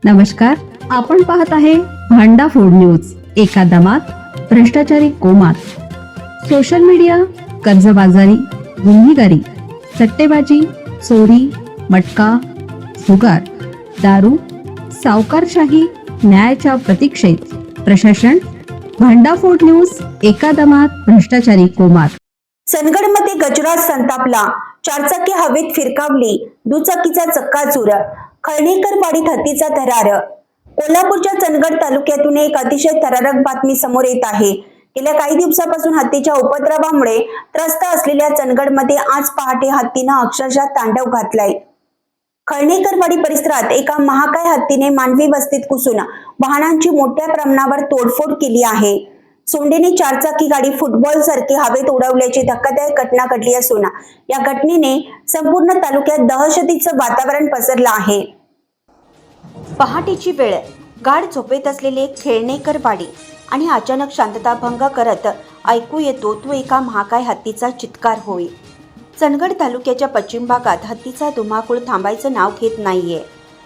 नमस्कार, आपण पाहत आहे भांडा फोड न्यूज. एका दमात भ्रष्टाचारी कोमात. सोशल मीडिया, कर्जबाजारी, गुन्हेगारी, सट्टेबाजी, चोरी, मटका, जुगार, दारू, सावकारशाही, न्यायाच्या प्रतीक्षेत प्रशासन. भांडाफोड न्यूज. एका दमात भ्रष्टाचारी कोमात. चंदगडमध्ये गजराज संतापला, चारचाकी हवेत फिरकावली, दुचाकीचा चक्काचूर, खळणेकरवाडीत हत्तीचा थरार. कोल्हापूरच्या चंदगड तालुक्यातून एक अतिशय थरारक बातमी समोर येत आहे. गेल्या काही दिवसापासून हत्तीच्या उपद्रवामुळे त्रस्त असलेल्या चंदगडमध्ये आज पहाटे हत्तीनं अक्षरशः तांडव घातलाय. खळणेकरवाडी परिसरात एका महाकाय हत्तीने मानवी वस्तीत घुसून वाहनांची मोठ्या प्रमाणावर तोडफोड केली आहे. सोंडेने चारचाकी गाडी फुटबॉल सारखी हवेत उडवल्याची धक्कादायक घटना घडली असून या घटनेने संपूर्ण तालुक्यात दहशतीचं वातावरण पसरलं आहे. पहाटेची वेळ, गाढ झोपेत असलेले खेळणेकरवाडी आणि अचानक शांतता भंग करत ऐकू येतो तो एका महाकाय हत्तीचा चित्कार होय. चंदगड तालुक्याच्या पश्चिम भागात हत्तीचा धुमाकूळ थांबायचं नाव घेत नाहीये.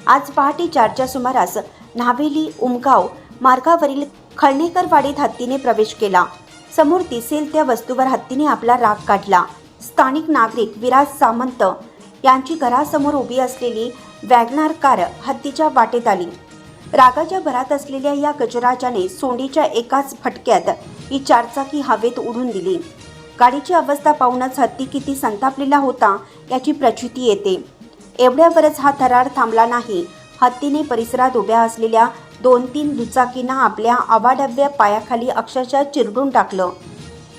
आज पहाटे 4च्या सुमारास न्हावेली उमगाव मार्गावरील खळणेकरवाडीत हत्तीने प्रवेश केला. समोर दिसेल त्या वस्तूवर हत्तीने आपला राग काढला. स्थानिक नागरिक विराज सामंत यांची घरासमोर उभी असलेली वॅगनार कार हत्तीच्या वाटेत आली. रागाच्या भरात असलेल्या या गजराजाने सोंडीच्या एकाच फटक्यात ही चारचाकी हवेत उडून दिली. गाडीची अवस्था पाहूनच हत्ती किती संतापलेला होता याची प्रचिती येते. एवढ्यावरच हा थरार थांबला नाही. हत्तीने परिसरात उभ्या असलेल्या 2-3 दुचाकींना आपल्या अवाढव्य पायाखाली अक्षरशः चिरडून टाकलं.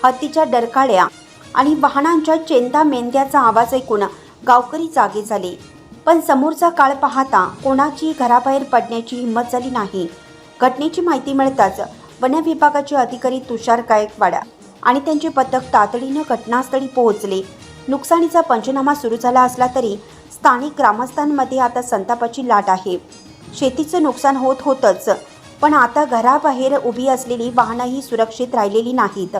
हत्तीच्या डरकाळ्या आणि वाहनांच्या चेंदामेंद्याचा आवाज ऐकून गावकरी जागे झाले. पण समोरचा काळ पाहता कोणाची घराबाहेर पडण्याची हिंमत झाली नाही. घटनेची माहिती मिळताच वन विभागाचे अधिकारी तुषार गायकवाड आणि त्यांचे पथक तातडीनं घटनास्थळी पोहोचले. नुकसानीचा पंचनामा सुरू झाला असला तरी स्थानिक ग्रामस्थांमध्ये आता संतापाची लाट आहे. शेतीचं नुकसान होतच, पण आता घराबाहेर उभी असलेली वाहनंही सुरक्षित राहिलेली नाहीत.